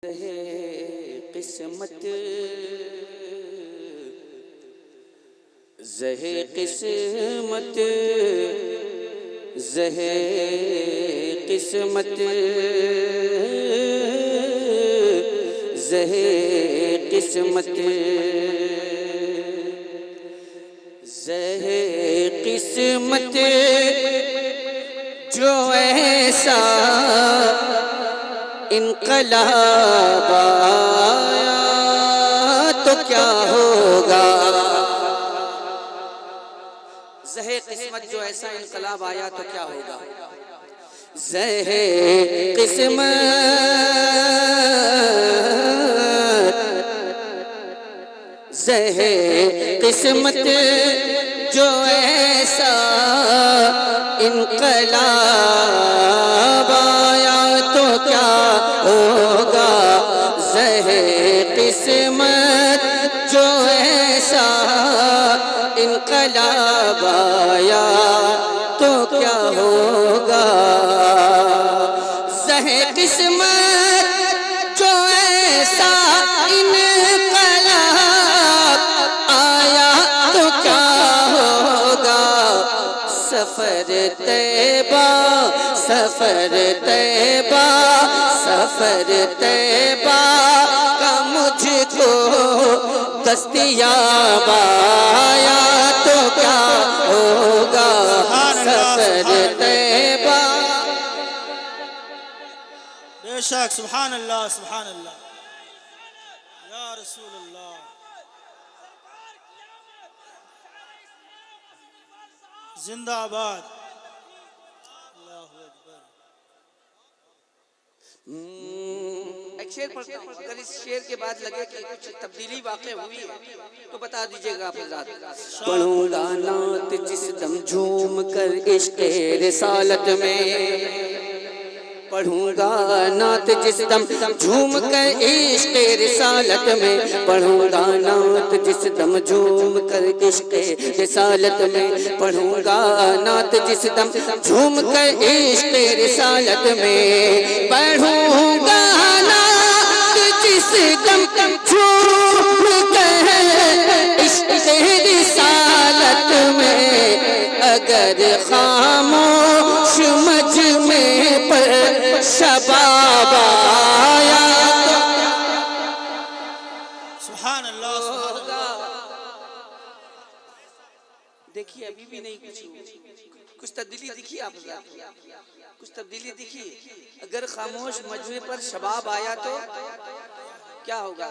है किस्मत ज़हे किस्मत ज़हे किस्मत ज़हे किस्मत ज़हे किस्मत जो ऐसा इनकलाब आया तो क्या होगा। ज़हे किस्मत जो ऐसा इनकलाब आया तो क्या होगा। ज़हे किस्मत ज़हे किस्मत जो ऐसा इनकलाब आया तो क्या होगा। ज़हे किस्मत जो ऐसा इनकलाब आया तो क्या होगा। ज़हे किस्मत जो ऐसा इनकलाब आया तो क्या होगा। सफर तैबा सफर तैबा सफर तैबा का मुझको दस्तयाब आया तो क्या होगा। सफर तैबा बेशक। सुभान अल्लाह सुभान अल्लाह या रसूल अल्लाह। जिंदाबाद। एक शेर पढ़ता हूं, अगर इस शेर के बाद लगे कि कुछ तब्दीली वाक़ई हुई है तो बता दीजिएगा आप हज़रात। पढ़ूंगा नात जिस दम झूम कर इश्क़े रिसालत में, पढ़ूंगा नात जिस दम झूम कर इश्क़े रिसालत में, पढ़ूंगा नात जिस दम झूम कर इश्क़े रिसालत में, पढ़ूंगा नात जिस दम झूम कर इश्क़े रिसालत में, पढ़ूंगा नात जिस दम झूम कर इश्क़े रिसालत में, अगर खामोश मजमे पर शबाब आया तो सुभान अल्लाह सुभान अल्लाह। देखिए अभी भी नहीं कुछ तब्दीली दिखी आप कुछ तब्दीली दिखी। अगर खामोश मजमे पर शबाब आया तो क्या होगा।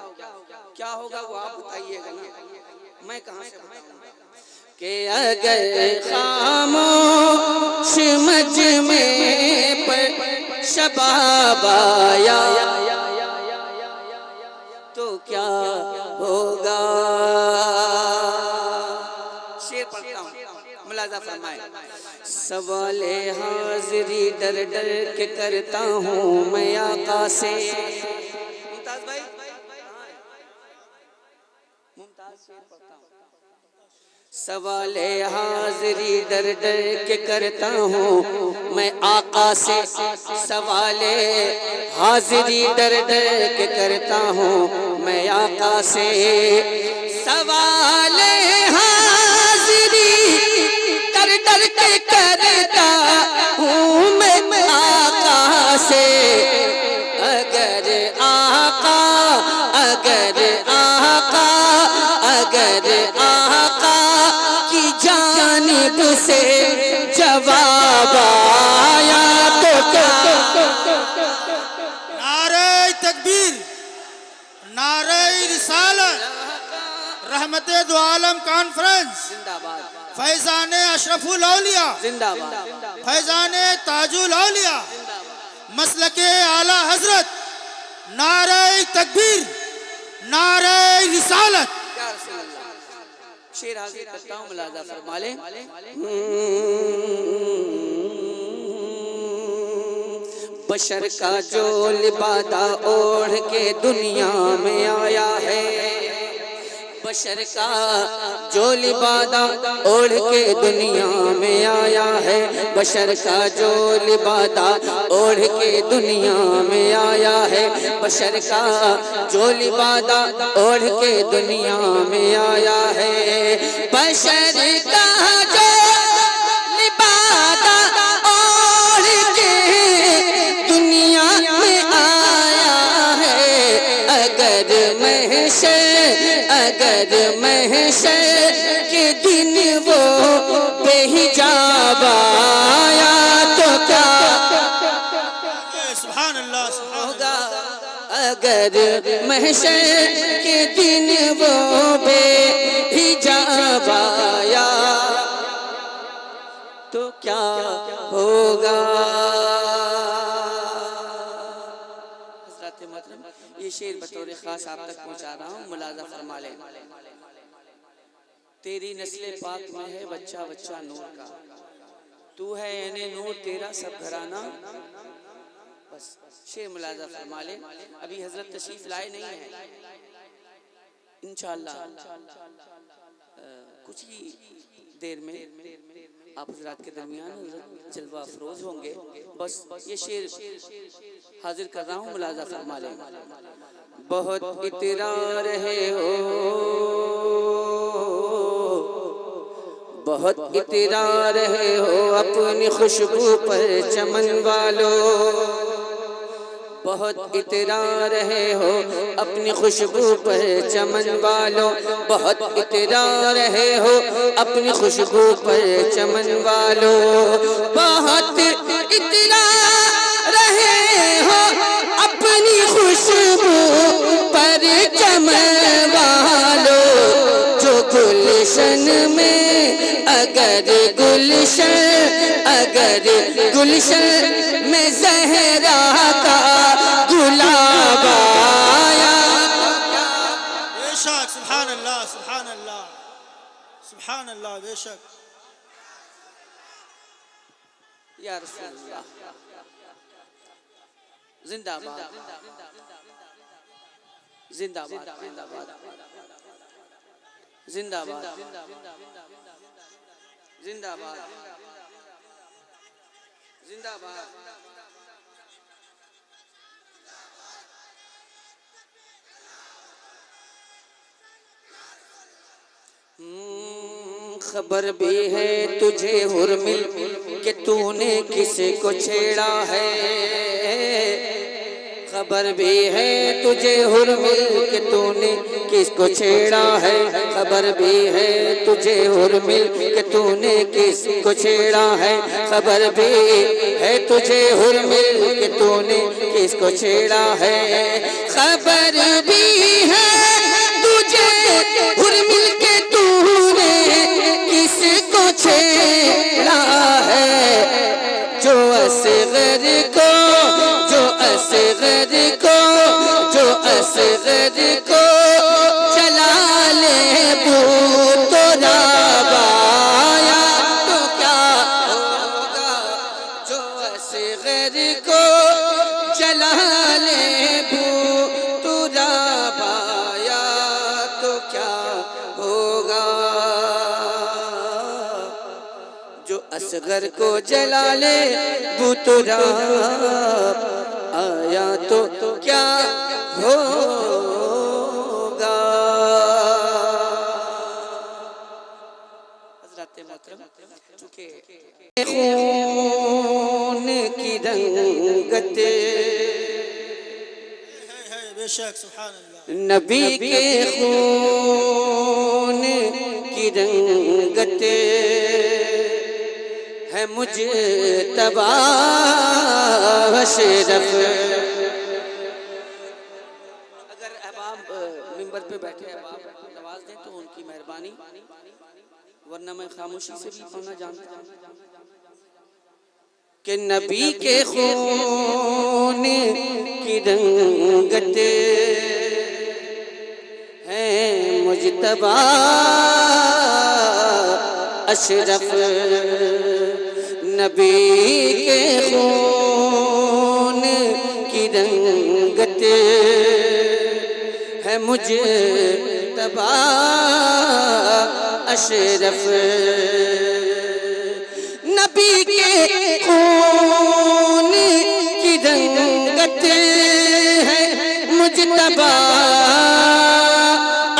क्या होगा वो आप बताइएगा ना, मैं कहाँ से बताऊंगा। कि अगर खामोश मजमे पर शबाब आया तो क्या होगा। शेर पढ़ता हूँ, मुलाज़ा फरमाए। सवाले हाज़िरी डर डर के करता हूँ मैं आका से। मुमताज़ भाई मुमताज़ शेर पढ़ता हूँ। सवाले हाज़िरी डर डर के करता हूँ मैं आका से, सवाले हाज़िरी डर डर के करता हूँ मैं आका से, सवाले हाज़िरी डर डर के करता हूँ मैं आका से। अगर आका अगर आका अगर आका की जानिब से जवाब आया तो क्या। नारे तकबीर, नारे रिसालत, रहमते दो आलम कॉन्फ्रेंस जिंदाबाद, फैजान अशरफुल औलिया जिंदाबाद, फैजान ताजुल औलिया मसलके आला हजरत। नारे तकबीर, नारे रिसालत। शेर हाजिर करता हूँ, मुलाज़ा फरमा लें। बशर का जो लिबादा ओढ़ के दुनिया में आया है, बशर का जो लिबादा ओढ़ के दुनिया में आया है, बशर का जो लिबादा ओढ़ के दुनिया में आया है, बशर का जो लिबादा ओढ़ के दुनिया में आया है, बशर का जो लिबादा ओढ़ के दुनिया में आया है। अगर महशर के दिन वो बेहिजाब आया तो क्या सुभान अल्लाह होगा। अगर महशर के दिन वो बेहिजाब आया तो क्या होगा। ये शेर बतौर खास आप तक पहुंचा रहा हूँ, मुलाजा फरमा लें। तेरी नस्ल पाक में है बच्चा बच्चा नूर का, तू है यानी नूर तेरा सब घराना। बस शेर मुलाजा फरमा लें। अभी हजरत तशरीफ लाए नहीं है, इंशाअल्लाह कुछ ही देर में आप हजरात के दरमियान जलवा अफरोज होंगे। बस ये शेर हाजिर कर रहा हूँ, मुलाजा फरमा लें। बहुत इतरा रहे हो, बहुत इतरा रहे हो अपनी खुशबू पर चमन वालों, बहुत इतरा रहे हो अपनी खुशबू पर चमन वालों, बहुत इतरा रहे हो अपनी खुशबू पर चमन वालों, बहुत इतरा रहे हो अपनी खुशबू पर चमन वालों। जो गुलशन में अगर गुलशन में ज़हरा का गुलाब आया। बेशक सुभान अल्लाह सुभान अल्लाह सुभान अल्लाह। बेशक या रसूल अल्लाह जिंदाबाद जिंदाबाद जिंदाबाद जिंदाबाद जिंदाबाद जिंदाबाद। खबर भी है तुझे हुर्मिल कि तूने किसको छेड़ा है, खबर भी है तुझे हुर्मिल कि तूने किसको छेड़ा है, खबर भी है तुझे हुर्मिल कि तूने किसको छेड़ा है, खबर भी है तुझे हुर्मिल कि तूने किसको छेड़ा है, खबर भी है तुझे हुर्मिल के तूने किसको छेड़ा है। जो असगर को चला ले बू तो राबाया तो क्या होगा। जो असगर को चला ले बू तो राबाया तो क्या होगा। जो असगर को जला ले बुतरा आया तो क्या होगा। हज़रत मोहतरम चूँकि खून की रंगत बेशक सुभान अल्लाह। नबी के खून की रंगत है मुझे तबा शरफ। अगर अहबाब मिंबर पे बैठे अहबाब नवाज दें तो उनकी मेहरबानी, वरना मैं खामोशी से भी पढ़ना जानता हूँ कि नबी के खून की रंगत है मुजतबा अशरफ। नबी के खून की रंगत है मुझे मुजतबा अशरफ नबी के खून की रंगत है मुजतबा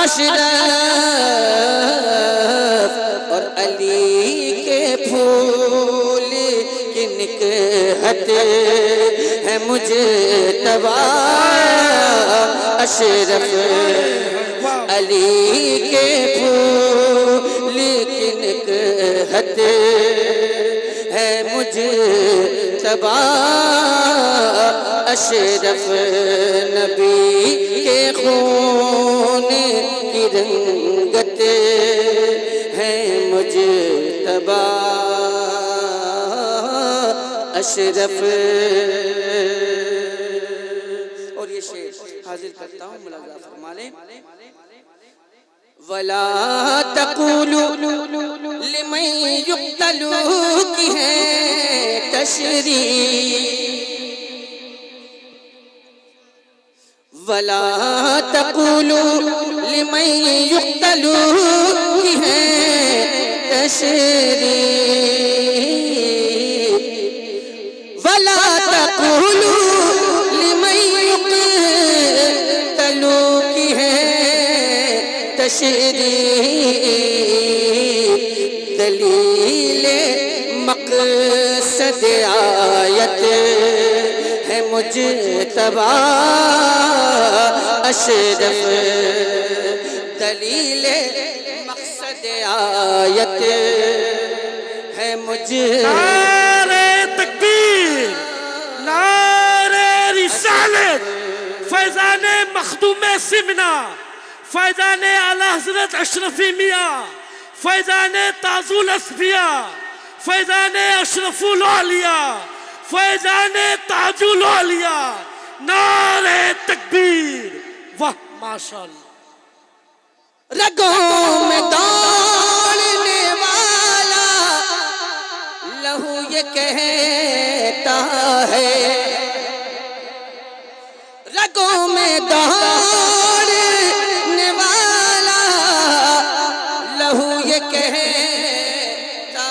अशरफ और अली के फूल की निकहत है मुजतबा अशरफ अली के फूल की निकहत है मुजतबा अशरफ नबी के खून की रंगत है मुजतबा अशरफ। और ये शेर हाजिर करता हूँ, मुलाजा फरमा लें। वला तक़ूलू लिमन युक़्तलू की है तशरीह, वला तक़ूलू लिमन युक़्तलू की है तशरीह, वला तक़ूलू लिमन युक़्तलू की है तशरीह, दलील मक़सद आयत है मुजतबा अशरफ, दलील मक़सद आयत है मुजतबा। नारे तकबीर, नारे रिसालत, फैज़ाने मखदूम सिमना, फैज़ाने आला हज़रत अशरफी मियाँ, फैज़ाने ताजुल असफिया, फैज़ाने अशरफुल औलिया, फैज़ाने ताजुल औलिया, नारे तकबीर, वाह माशाअल्लाह। रगों में दौड़ने वाला लहू ये कहता है, रगों में दौड़ने वाला लहू ये कहता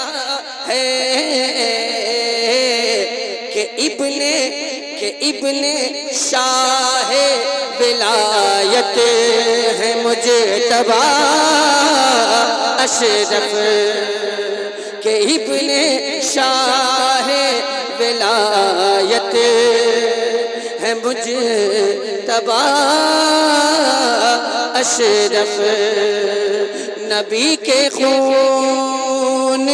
है कि इब्ने शाह विलायत है मुजतबा अशरफ, के इब्ने शाह विलायत है मुजतबा अशरफ, नबी के खून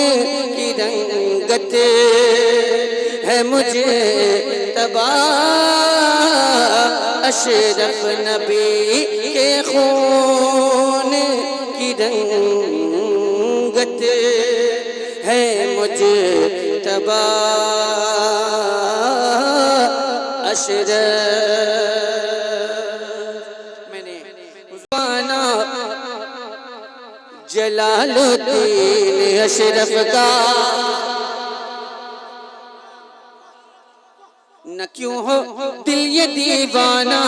की रंगत है मुजतबा अशरफ, नबी के खून की रंगत है मुजतबा अशरफ। मैंने ज़माना जलालुद्दीन अशरफ का न क्यों हो दिल ये दीवाना,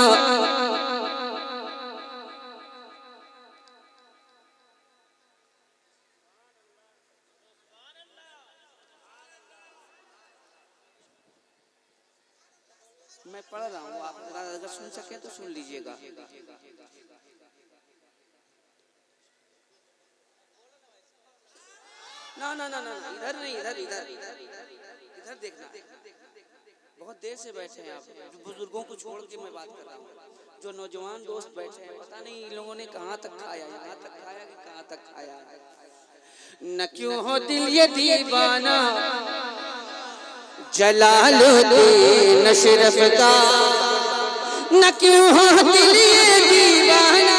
मैं पढ़ रहा हूँ, आप अगर सुन सके तो सुन लीजिएगा। ना ना ना ना इधर नहीं, इधर इधर इधर देखना। बहुत देर से बैठे हैं आप, बुजुर्गों को छोड़ के मैं बात कर रहा हूँ। जो नौजवान दोस्त बैठे हैं, पता नहीं इन लोगों ने कहाँ तक खाया, यहाँ तक खाया कि कहाँ तक खाया। न क्यों हो दिल ये दीवाना जलालुद्दीन अशरफ का, न क्यों हो दिल ये दीवाना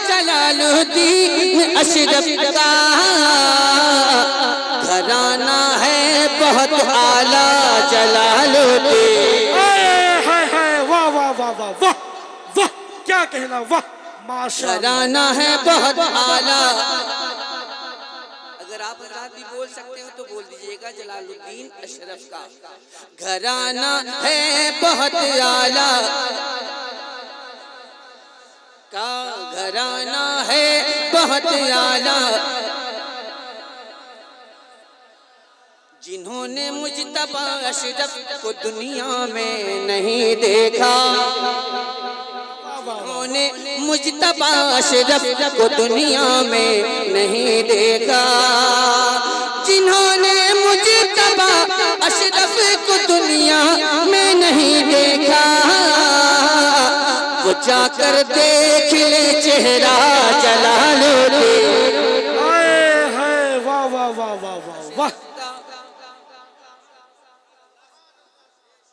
जलालुद्दीन अशरफ का, घराना है बहुत आला जलालुद्दीन। वाह वाह वाह वाह वाह वाह, क्या कहना, वाह माशाअल्लाह। घराना है बहुत आला, अगर आप हज़रात भी बोल सकते हो तो बोल दीजिएगा जलालुद्दीन अशरफ का घराना है बहुत आला, का घराना है बहुत आला, जिन्होंने मुज्तबा अशरफ को दुनिया में नहीं देखा, जिन्होंने मुज्तबा अशरफ को दुनिया में नहीं देखा, जिन्होंने मुज्तबा अशरफ को दुनिया में नहीं देखा, वो जाकर देख ले चेहरा जलालुद्दीन। हाय वाह वाह वाह वाह वाह वाह।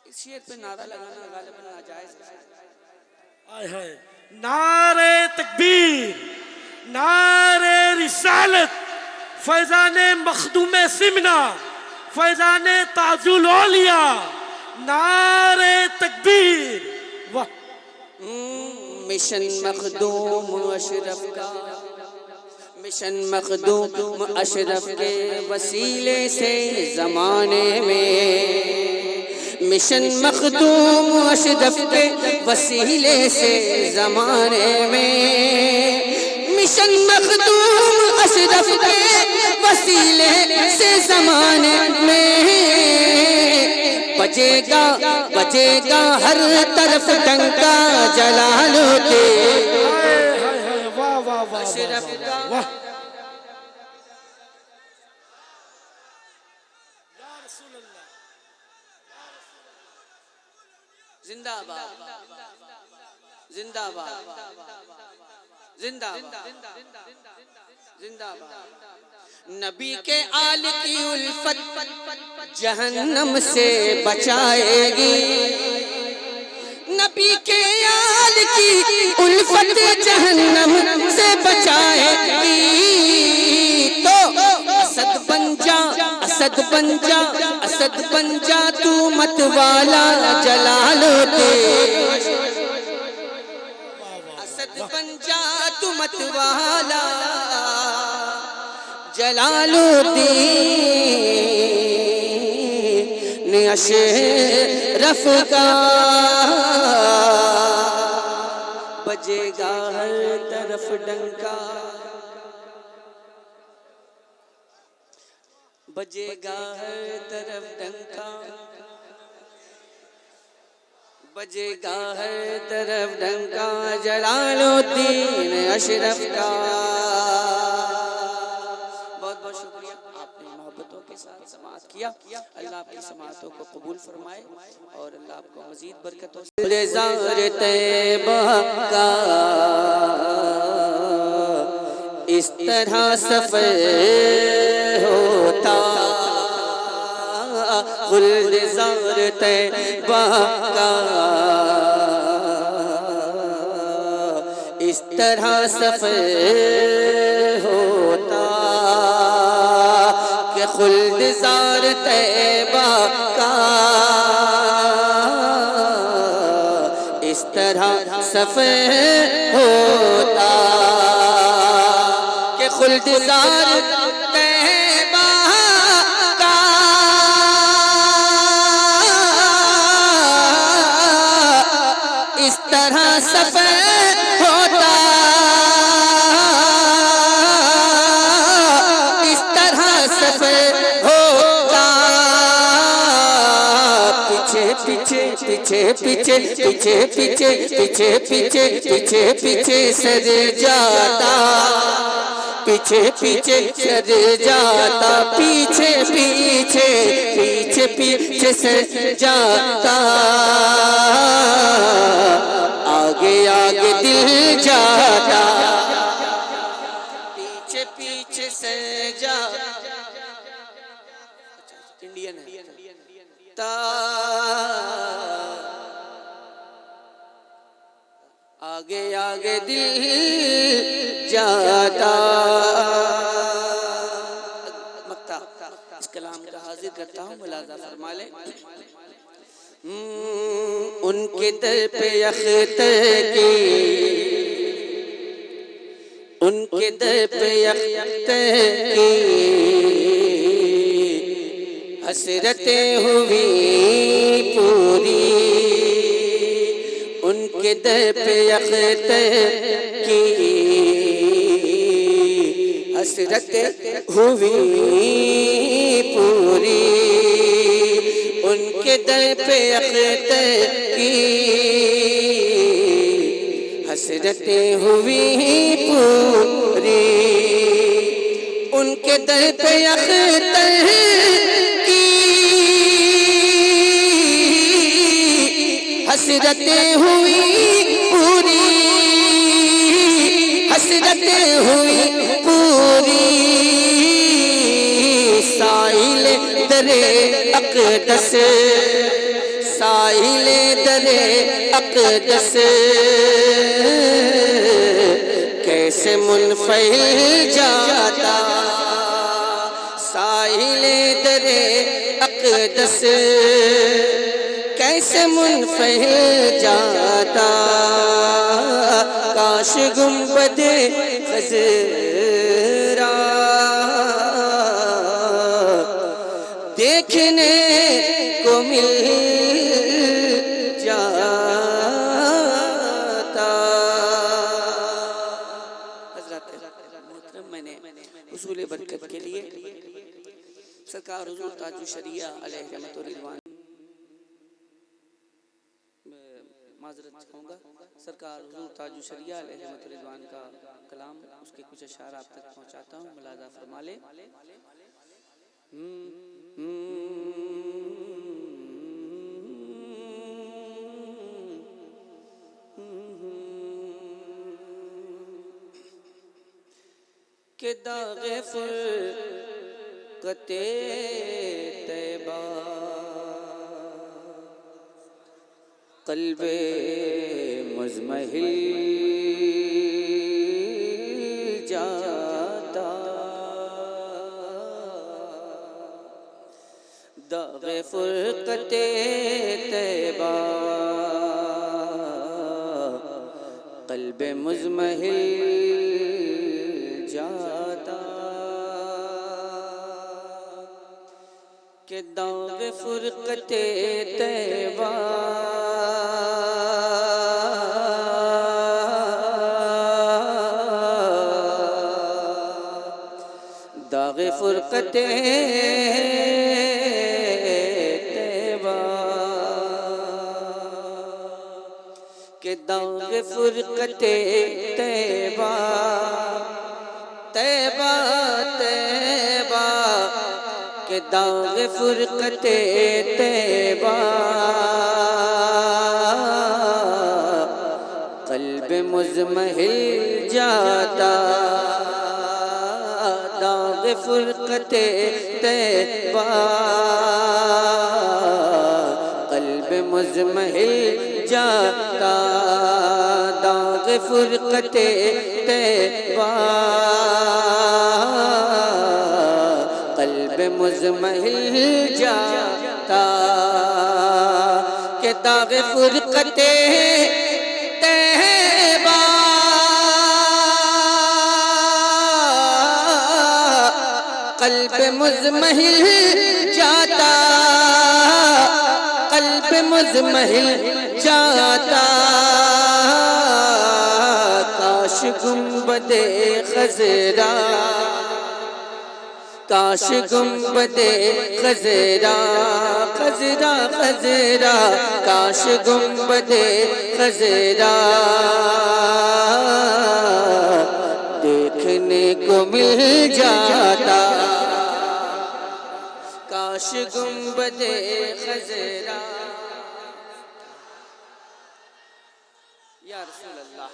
इस शेर पे नारा लगाना गालिबन नाजायज है। हाय हाय, नारे तकबीर, नारे रिसालत, फैजाने मखदूमे सिमना, फैजाने ताजुल औलिया, नारे तकबीर। वाह। मिशन मखदूम अशरफ का, मिशन मखदूम अशरफ के वसीले से ज़माने में, मिशन मखदूम अशरफ के वसीले से ज़माने में, मिशन मखदूम अशरफ के वसीले से ज़माने में, बजेगा बजेगा हर तरफ डंका जलालुद्दीन। वाह वाह वाह अशरफ का वाह। जिंदाबाद जिंदाबाद जिंदाबाद जिंदाबाद। नबी के आल की उल्फत जहन्नम से बचाएगी, नबी के आल की उल्फत जहन्नम से बचाएगी। तो असद बन जा, असद बन जा, असद बन जा तू मत वाला जलालुद्दीन, असद बन जा तू मत वाला जलालुद्दीन ने अशरफ का बजेगा हर तरफ डंका, बजेगा हर तरफ डंका, बजेगा हर तरफ डंका जलालुद्दीन अशरफ का। बहुत बहुत शुक्रिया, आपने मोहब्बतों के साथ समाअत किया। अल्लाह आपकी समाअतों को कबूल फरमाए और अल्लाह आपको मजीद बरकतों से गुलज़ार तैयबा का इस तरह सफर होता, गुलज़ार तैयबा का इस तरह सफर होता कि गुलज़ार तैयबा का इस तरह सफर होता कि गुलज़ार तैयबा का इस तरह सफर होता, इस तरह सफर होता। पीछे पीछे पीछे पीछे पीछे पीछे पीछे पीछे पीछे पीछे सर जाता, पीछे पीछे सर जाता, पीछे पीछे पीछे पीछे सर जाता, आगे आगे दिल जाता, पीछे पीछे से जा। इंडियन है ता आगे आगे दिल जाता। मक्ता इस कलाम का हाजिर करता हूँ, मुलाजा फरमा ले। उनके दर पे अख्तर की, उनके दर पे अख्तर की हसरतें हुई पूरी, उनके दर पे अख्तर की हसरत हुई पूरी, उनके दर पे अख्तर की हसरत हुई पूरी, उनके दर पे अख्तर की हसरत हुई पूरी, हसरत हुई पूरी। साहिल दरे अक़दस, साहिल दरे अक़दस कैसे मुनफ़िल जाता, साहिल दरे अक़दस कैसे मुनफ़िल जाता। काश गुंबदे खज़रा देखने को मिल जाता। हज़रत मोहतरम, मैंने हुज़ूर बरकत के लिए सरकार हुज़ूर ताजुल शरिया अलैहि रहमत व रिज़वान माज़रत चाहूँगा। सरकार हुज़ूर ताजुल शरिया अलैहि रहमत व रिज़वान का कलाम, उसके कुछ अशार आप तक पहुँचाता हूँ, मुलाज़ा फरमा ले। के दाग़े फ़ुरक़ते तैबा क़ल्बे मुज़महिल जाता। दाग़े फ़ुरक़ते तैबा क़ल्बे मुज़महिल जाता। के दाग़े फ़ुरक़ते तैबा दाग़े फ़ुरक़ते तैबा के दाग़े फ़ुरक़ते तैबा तैबा तैबा के दाग़े फ़ुरक़ते तैबा क़ल्ब मुज़महिल जाता। दाग़े फ़ुरक़ते तैबा क़ल्ब मुज़महिल जाता। दाग़े फ़ुरक़ते तैबा क़ल्ब मुज़महिल जाता। के दाग़े फ़ुरक़ते तैबा क़ल्ब मुज़महिल जाता, क़ल्ब मुज़महिल जाता। काश गुंबदे खज़रा, काश गुंबदे खज़रा, खज़रा खज़रा काश गुंबदे खज़रा देखने को मिल जाता। काश गुंबदे खज़रा। या रसूल अल्लाह,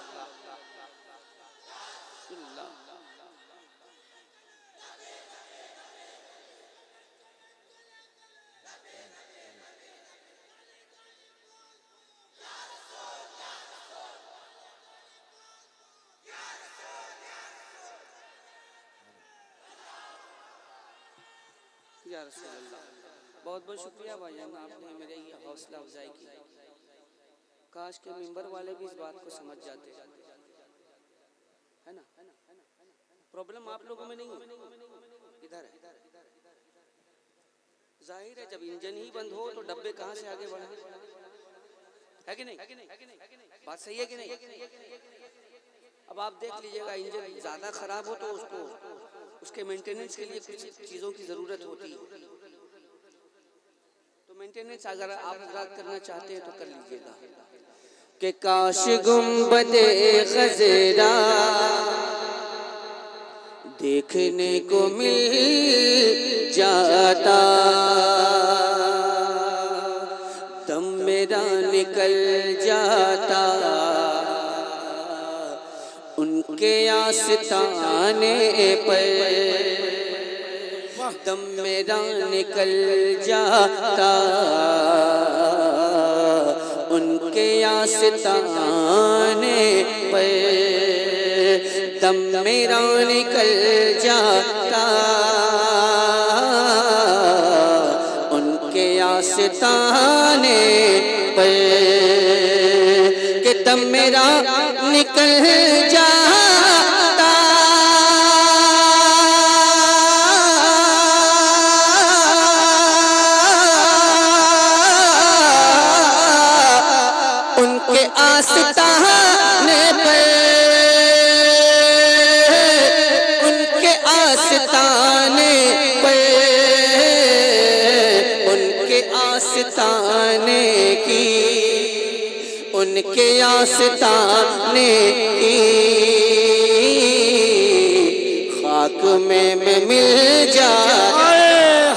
या रसूल अल्लाह। बहुत बहुत शुक्रिया भाईजान, आपने मेरे ये हौसला अफजाई की। काश के मिंबर वाले भी इस बात को समझ जाते, है ना। प्रॉब्लम आप लोगों में नहीं है, इधर है। जाहिर है जब इंजन ही बंद हो तो डब्बे कहाँ से आगे बढ़े, है कि नहीं। बात सही है कि नहीं। अब आप देख लीजिएगा, इंजन ज्यादा खराब हो तो उसको उसके मेंटेनेंस के लिए कुछ चीज़ों की ज़रूरत होती है। तो मेंटेनेंस अगर आप हजरात करना चाहते हैं तो कर लीजिएगा। कि काश गुंबदे खज़रा देखने को मिल जाता, दम मेरा निकल जाता, उनके आस्ताने पर दम मेरा निकल जाता, उनके आस्ताने पर दम मेरा निकल जाता, उनके आस्ताने पर कि दम मेरा निकल जाता, उनके आस्ताने पे, उनके आस्ताने पे, उनके आस्ताने की, उनके आस्ताने की खाक में मैं मिल जाता।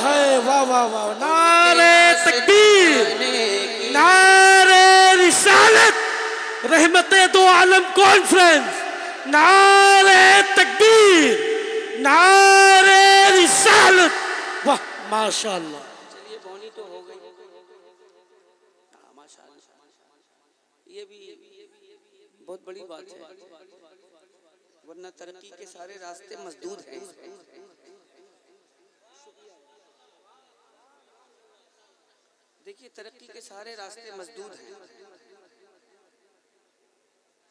हाय वाह वाह वाह, नारे तकबीर, नारे रिसालत, रहमते दो आलम कॉन्फ्रेंस, नारे तकबीर, नारे रिसालत, वाह माशाअल्लाह। चलिए बोनी तो हो गई, माशाअल्लाह, ये भी बहुत बड़ी बात है, वरना तरक्की के सारे रास्ते मसदूद हैं। देखिए तरक्की के सारे रास्ते मसदूद हैं।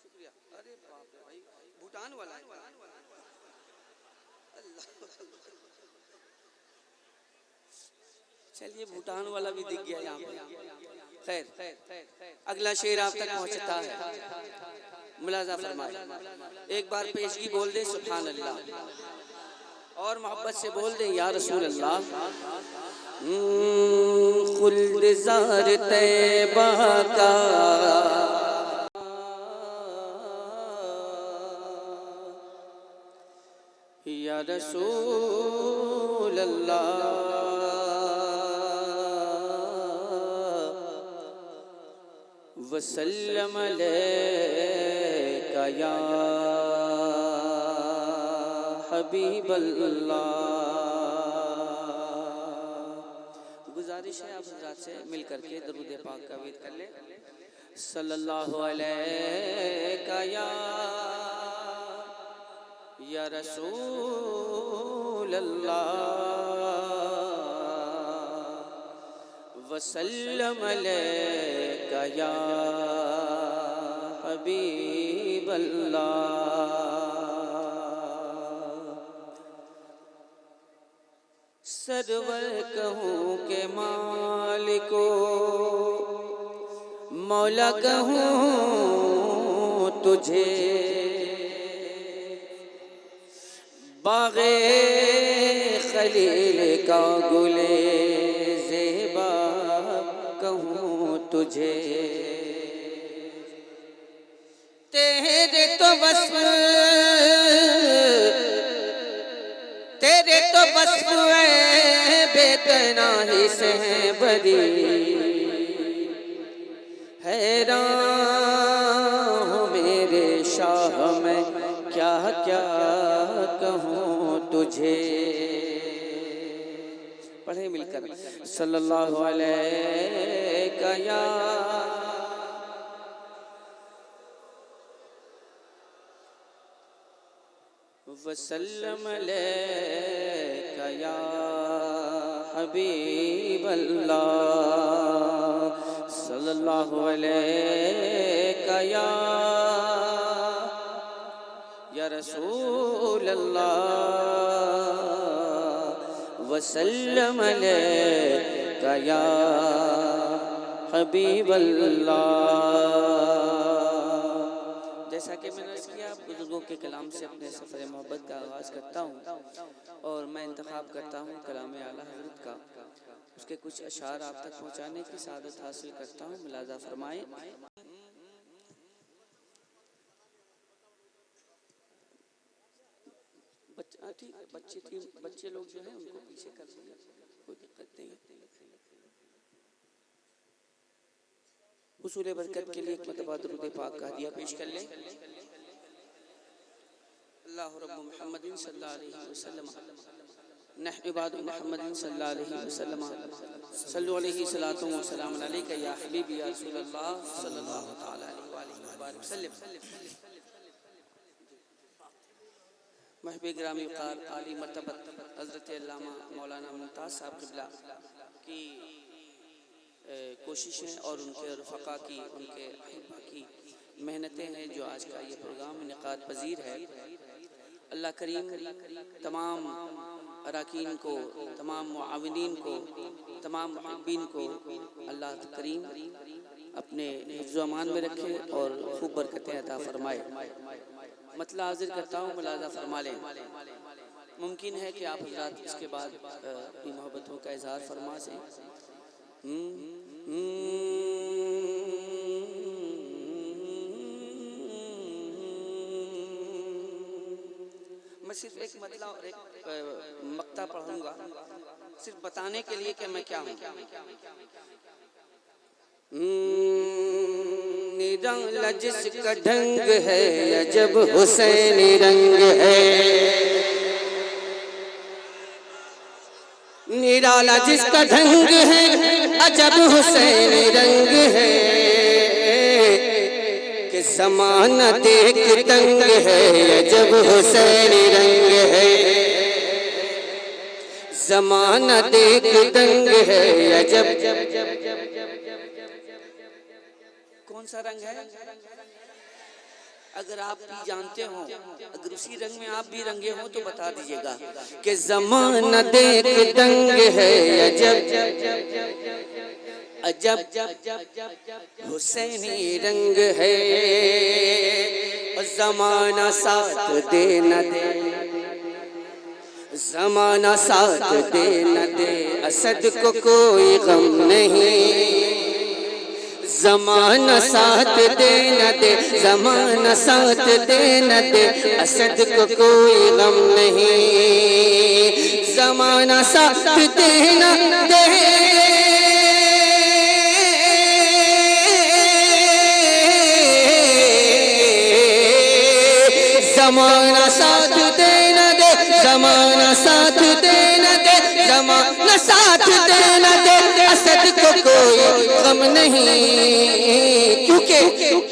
शुक्रिया। अरे बाप रे भाई, भूटान वाला है। चलिए भूटान वाला भी दिख गया यहाँ पे। खैर, अगला शेर आप तक पहुँचता है, मुलाजा फरमाए। एक बार पेशगी बोल दे सुभान अल्लाह, और मोहब्बत से बोल दे या रसूल अल्लाह। खुल्द ज़ार तैबा का या रसूल अल्लाह, वसल्लम अलैका या हबीब अल्लाह। गुजारिश है आप हज़रात से मिल करके दरूद पाक का विद कर ले। सल्लल्लाहु अलैका या रसूल अल्लाह, वसल्लम अलैका या हबीब अल्लाह। सरवर कहूँ के मालिको, मौला कहूँ तुझे, बाग़े खलील का गुले ज़ेबा कहूँ तुझे। तेरे तो वस्फ़, तेरे तो वस्फ़ बेतनाही से बरी, हैरान हूँ मेरे शाह मैं क्या क्या कहूँ तुझे। पढ़े मिलकर सल्लल्लाहु अलैका या वसल्लम अलैका या हबीब अल्लाह, सल्लल्लाहु अलैका या रसूल अल्लाह, वसल्लम अलैका या हबीब अल्लाह। जैसा कि मैंने मैंने अर्ज़ किया बुजुर्गों के कलाम से अपने सफ़र मोहब्बत का आगाज़ करता हूँ और मैं इंतखाब करता हूँ कलाम आला हज़रत का, उसके कुछ अशार आप तक पहुँचाने की सादत हासिल करता हूँ। मुलाज़ा फरमाएँ। ठीक है, बच्चे लोग जो हैं उनको पीछे कर देंगे, कोई दिक्कत नहीं है। हुसूल बरकत के लिए एक मरतबा दुरूद पाक का हदिया पेश कर लें। अल्लाहु रब्बु मुहम्मदिन सल्लल्लाहु अलैहि वसल्लम नहनु इबादु मुहम्मदिन सल्लल्लाहु अलैहि वसल्लम सल्लु अलैहि सलातु व सलामुन अलैका या हबीबी या रसूलल्लाह सल्लल्लाहु तआला अलैहि वसल्लम। महबूब ग्रामी कार आली मर्तबत हज़रत अल्लामा मौलाना मुमताज़ साहब क़िबला की कोशिशें और उनके रफ़क़ा की, उनके अहिब्बा की मेहनतें हैं जो आज का ये प्रोग्राम इनेकाद पजीर है। अल्लाह करीम तमाम अराकीन को, तमाम मुआविनीन को, तमाम मुहिब्बीन को अल्लाह करीम अपने हिफ्ज़ अमान में रखे और खूब बरकतें अता फरमाए। मतला हाजिर करता हूँ, मुलाज़ा फरमा लें। मुमकिन है कि आप हज़रात इसके बाद अपनी मोहब्बतों का इज़हार फरमा से। मैं सिर्फ एक मतला और एक मक्ता पढ़ूंगा, सिर्फ बताने के लिए कि मैं क्या हूँ। निराला जिसका ढंग है अजब हुसैनी रंग है, निराला जिसका ढंग है अजब हुसैनी रंग है, कि ज़माना देख तंग है अजब हुसैनी रंग है, ज़माना देख तंग है अजब। कौन सा रंग है? अगर आप भी जानते हो, अगर उसी रंग में आप भी रंगे हो तो बता दीजिएगा कि ज़माना देख तंग है अजब अजब हुसैनी रंग है, और ज़माना साथ दे न दे, ज़माना साथ दे न दे, असद को कोई गम नहीं, ज़माना साथ दे न दे, ज़माना साथ दे न दे, असद को कोई गम नहीं, ज़माना साथ दे न दे, ज़माना साथ दे न दे, ज़माना साथ दे न दे, ज़माना साथ दे न दे, असद को कोई गम नहीं, क्योंकि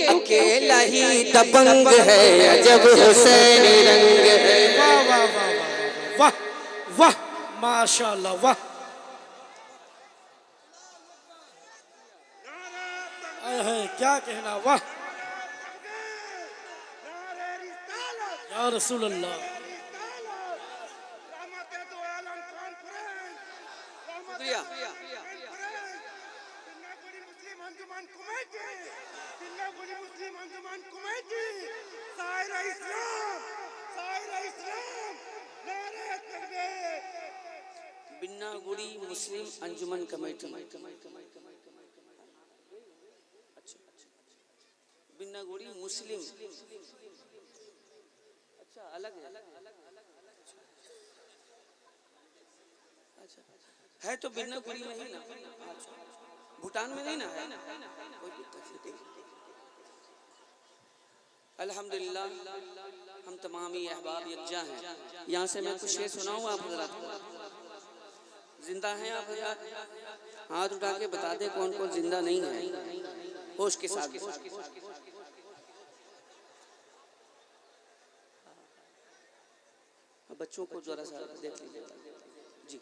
अकेला ही दबंग है अजब हुसैनी रंग है। वाह वाह वाह वाह वाह वाह, माशाअल्लाह, वाह। क्या कहना, वाह या रसूल अल्लाह। शुक्रिया। बिन्नागुड़ी मुस्लिम अंजुमन कमेटी, अच्छा, बिन्नागुड़ी मुस्लिम, अच्छा अलग है, अच्छा है तो बिन्नागुड़ी में ही ना, भूटान में नहीं ना है, कोई दिक्कत नहीं। अल्हम्दुलिल्लाह हम तमामी अहबाब यकजा हैं। यहाँ से मैं कुछ शेर सुनाऊँ आप हज़रात को। जिंदा हैं आप हज़रात? हाथ उठा के बता दे कौन कौन जिंदा नहीं है, होश के साथ। बच्चों को जरा सा देख लीजिए जी।